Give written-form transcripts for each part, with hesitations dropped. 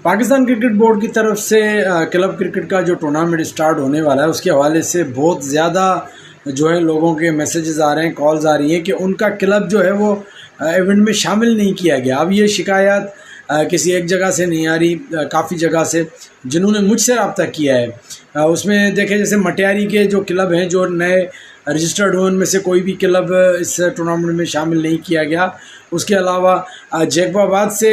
Pakistan cricket board की तरफ से क्लब क्रिकेट का जो टूर्नामेंट स्टार्ट होने वाला है उसके हवाले से बहुत ज़्यादा जो है लोगों के मैसेजेस आ रहे हैं, कॉल्स आ रही हैं कि उनका क्लब जो है वो इवेंट में शामिल नहीं किया गया। अब ये शिकायत किसी एक जगह से नहीं आ रही, काफ़ी जगह से जिन्होंने मुझसे रब्ता किया है उसमें देखें जैसे मटियारी के जो क्लब हैं जो नए रजिस्टर्ड हुए उनमें से कोई भी क्लब इस टूर्नामेंट में शामिल नहीं किया गया। उसके अलावा जैकबाबाद से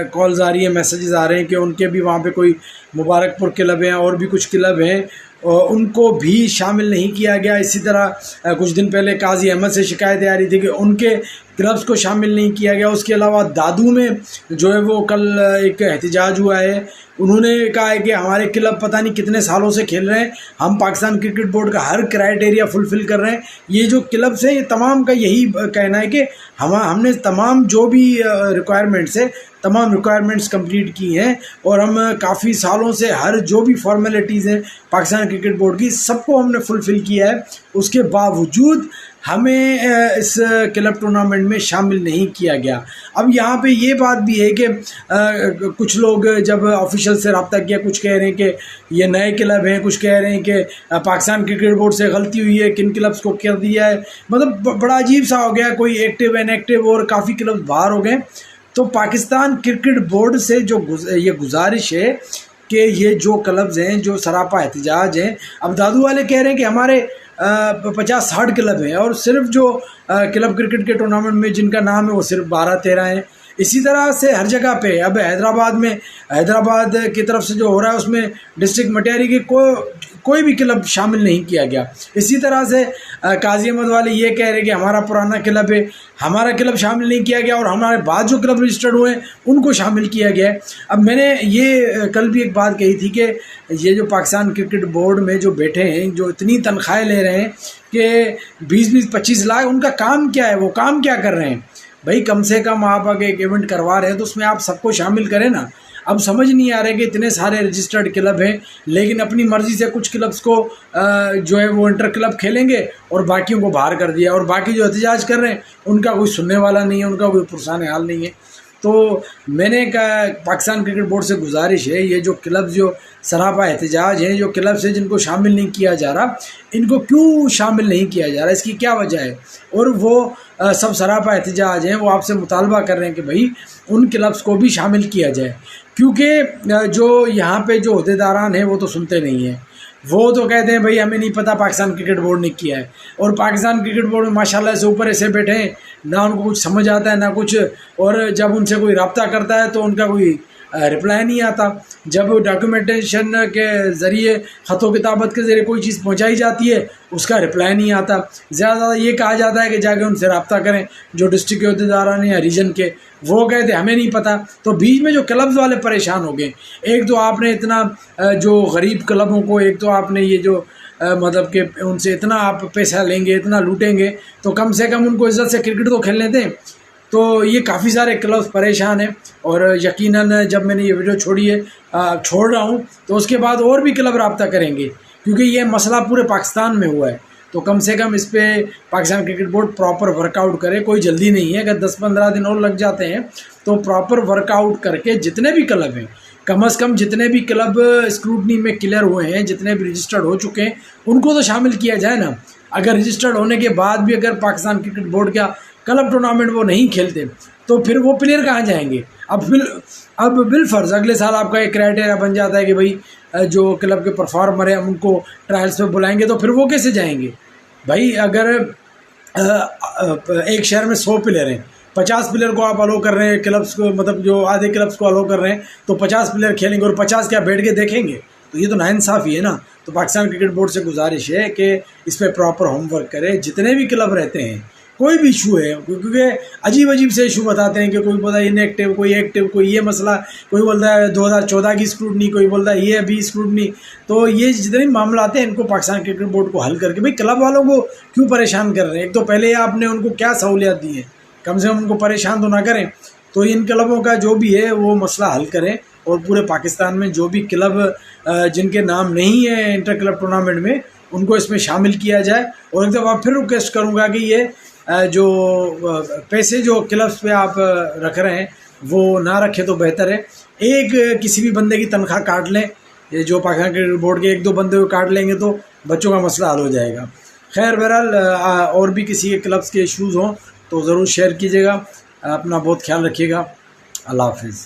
कॉल्स आ रही है, मैसेजेस आ रहे हैं कि उनके भी वहाँ पे कोई मुबारकपुर क्लब हैं और भी कुछ क्लब हैं उनको भी शामिल नहीं किया गया। इसी तरह कुछ दिन पहले काजी अहमद से शिकायतें आ रही थी कि उनके क्लब्स को शामिल नहीं किया गया। उसके अलावा दादू में जो है वो कल एक एहतजाज हुआ है, उन्होंने कहा है कि हमारे क्लब पता नहीं कितने सालों से खेल रहे हैं, हम पाकिस्तान क्रिकेट बोर्ड का हर क्राइटेरिया फुलफ़िल कर रहे हैं। ये जो क्लब्स हैं ये तमाम का यही कहना है कि हमने तमाम जो भी रिक्वायरमेंट्स है तमाम रिक्वायरमेंट्स कंप्लीट की हैं और हम काफ़ी सालों से हर जो भी फॉर्मेलिटीज़ हैं पाकिस्तान क्रिकेट बोर्ड की सबको हमने फुलफ़िल किया है। उसके बावजूद हमें इस क्लब टूर्नामेंट में शामिल नहीं किया गया। अब यहाँ पे ये बात भी है कि कुछ लोग जब ऑफिशियल से रब्ता किया, कुछ कह रहे हैं कि ये नए क्लब हैं, कुछ कह रहे हैं कि पाकिस्तान क्रिकेट बोर्ड से गलती हुई है, किन क्लब्स को कर दिया है। मतलब बड़ा अजीब सा हो गया, कोई एक्टिव इनएक्टिव और काफ़ी क्लब्स बाहर हो गए। तो पाकिस्तान क्रिकेट बोर्ड से जो ये गुजारिश है कि ये जो क्लब्स हैं जो सरापा एहतजाज हैं, अब दादू वाले कह रहे हैं कि हमारे 50-60 क्लब हैं और सिर्फ जो क्लब क्रिकेट के टूर्नामेंट में जिनका नाम है वो सिर्फ 12-13 हैं। इसी तरह से हर जगह पे अब हैदराबाद की तरफ से जो हो रहा है उसमें डिस्ट्रिक्ट मटियारी के कोई भी क्लब शामिल नहीं किया गया। इसी तरह से काजी अहमद वाले ये कह रहे हैं कि हमारा पुराना क्लब है, हमारा क्लब शामिल नहीं किया गया और हमारे बाद जो क्लब रजिस्टर्ड हुए हैं उनको शामिल किया गया है। अब मैंने ये कल भी एक बात कही थी कि ये जो पाकिस्तान क्रिकेट बोर्ड में जो बैठे हैं जो इतनी तनख्वाहें ले रहे हैं कि 20-25 लाख, उनका काम क्या है, वो काम क्या कर रहे हैं? भाई कम से कम आप अगर एक इवेंट करवा रहे हैं तो उसमें आप सबको शामिल करें ना। अब समझ नहीं आ रहा है कि इतने सारे रजिस्टर्ड क्लब हैं लेकिन अपनी मर्ज़ी से कुछ क्लब्स को जो है वो इंटर क्लब खेलेंगे और बाकियों को बाहर कर दिया, और बाकी जो एहतजाज कर रहे हैं उनका कोई सुनने वाला नहीं है, उनका कोई पुरसान हाल नहीं है। तो मैंने कहा पाकिस्तान क्रिकेट बोर्ड से गुजारिश है, ये जो क्लब जो सरापा एहतजाज हैं, जो क्लब से जिनको शामिल नहीं किया जा रहा, इनको क्यों शामिल नहीं किया जा रहा, इसकी क्या वजह है? और वो सब सरापा एहतजाज हैं वो आपसे मुतालबा कर रहे हैं कि भाई उन क्लब्स को भी शामिल किया जाए, क्योंकि जो यहाँ पे जो अहदेदारान हैं वो तो सुनते नहीं हैं। वो तो कहते हैं भाई हमें नहीं पता, पाकिस्तान क्रिकेट बोर्ड ने किया है। और पाकिस्तान क्रिकेट बोर्ड में माशाल्लाह से ऊपर ऐसे बैठे हैं, ना उनको कुछ समझ आता है ना कुछ, और जब उनसे कोई रब्ता करता है तो उनका कोई रिप्लाई नहीं आता। जब डॉक्यूमेंटेशन के ज़रिए ख़तो किताबत के ज़रिए कोई चीज़ पहुंचाई जाती है उसका रिप्लाई नहीं आता। ज़्यादा ये कहा जाता है कि जाके उनसे रब्ता करें जो डिस्ट्रिक्ट के अहदेदारान हैं या रीजन के, वो कहते हमें नहीं पता। तो बीच में जो क्लब्स वाले परेशान हो गए, एक तो आपने इतना जो गरीब क्लबों को, एक तो आपने ये जो मतलब कि उनसे इतना आप पैसा लेंगे, इतना लूटेंगे, तो कम से कम उनको इज़्ज़त से क्रिकेट तो खेलने दें। तो ये काफ़ी सारे क्लब्स परेशान हैं और यकीनन जब मैंने ये वीडियो छोड़ रहा हूँ तो उसके बाद और भी क्लब रब्ता करेंगे, क्योंकि ये मसला पूरे पाकिस्तान में हुआ है। तो कम से कम इस पे Pakistan cricket board proper workout करे, कोई जल्दी नहीं है। अगर 10-15 दिन और लग जाते हैं तो प्रॉपर वर्कआउट करके जितने भी क्लब हैं, कम से कम जितने भी क्लब स्क्रूटनी में क्लियर हुए हैं, जितने भी रजिस्टर्ड हो चुके हैं, उनको तो शामिल किया जाए ना। अगर रजिस्टर्ड होने के बाद भी अगर पाकिस्तान क्रिकेट बोर्ड का क्लब टूर्नामेंट वो नहीं खेलते तो फिर वो प्लेयर कहाँ जाएंगे? अब बिलफर्ज अगले साल आपका एक क्राइटेरिया बन जाता है कि भाई जो क्लब के परफॉर्मर हैं उनको ट्रायल्स पे बुलाएंगे, तो फिर वो कैसे जाएंगे? भाई अगर एक शहर में 100 प्लेयर हैं, 50 प्लेयर को आप अलो कर रहे हैं क्लब्स को, मतलब जो आधे क्लब्स को अलो कर रहे हैं, तो 50 प्लेयर खेलेंगे और 50 क्या बैठ के देखेंगे? तो ये तो नाइंसाफ़ी है ना। तो पाकिस्तान क्रिकेट बोर्ड से गुजारिश है कि इस पर प्रॉपर होमवर्क करे। जितने भी क्लब रहते हैं, कोई भी इशू है, क्योंकि अजीब से इशू बताते हैं कि कोई बोलता है इनएक्टिव, कोई एक्टिव, कोई ये मसला, कोई बोलता है 2014 की स्क्रूटनी, कोई बोलता है ये अभी स्क्रूटनी। तो ये जितने भी मामला आते हैं इनको पाकिस्तान क्रिकेट बोर्ड को हल करके, भाई क्लब वालों को क्यों परेशान कर रहे हैं? एक तो पहले आपने उनको क्या सहूलियत दी है, कम से कम उनको परेशान तो ना करें। तो इन क्लबों का जो भी है वो मसला हल करें और पूरे पाकिस्तान में जो भी क्लब जिनके नाम नहीं है इंटर क्लब टूर्नामेंट में, उनको इसमें शामिल किया जाए। और एक दफ़ा फिर रिक्वेस्ट करूँगा कि ये जो पैसे जो क्लब्स पे आप रख रहे हैं वो ना रखे तो बेहतर है। एक किसी भी बंदे की तनख्वाह काट लें, ये जो पाकिस्तान क्रिकेट बोर्ड के 1-2 बंदे को काट लेंगे तो बच्चों का मसला हल हो जाएगा। खैर बहरहाल और भी किसी के क्लब्स के इश्यूज़ हों तो ज़रूर शेयर कीजिएगा। अपना बहुत ख्याल रखिएगा। अल्लाह हाफिज़।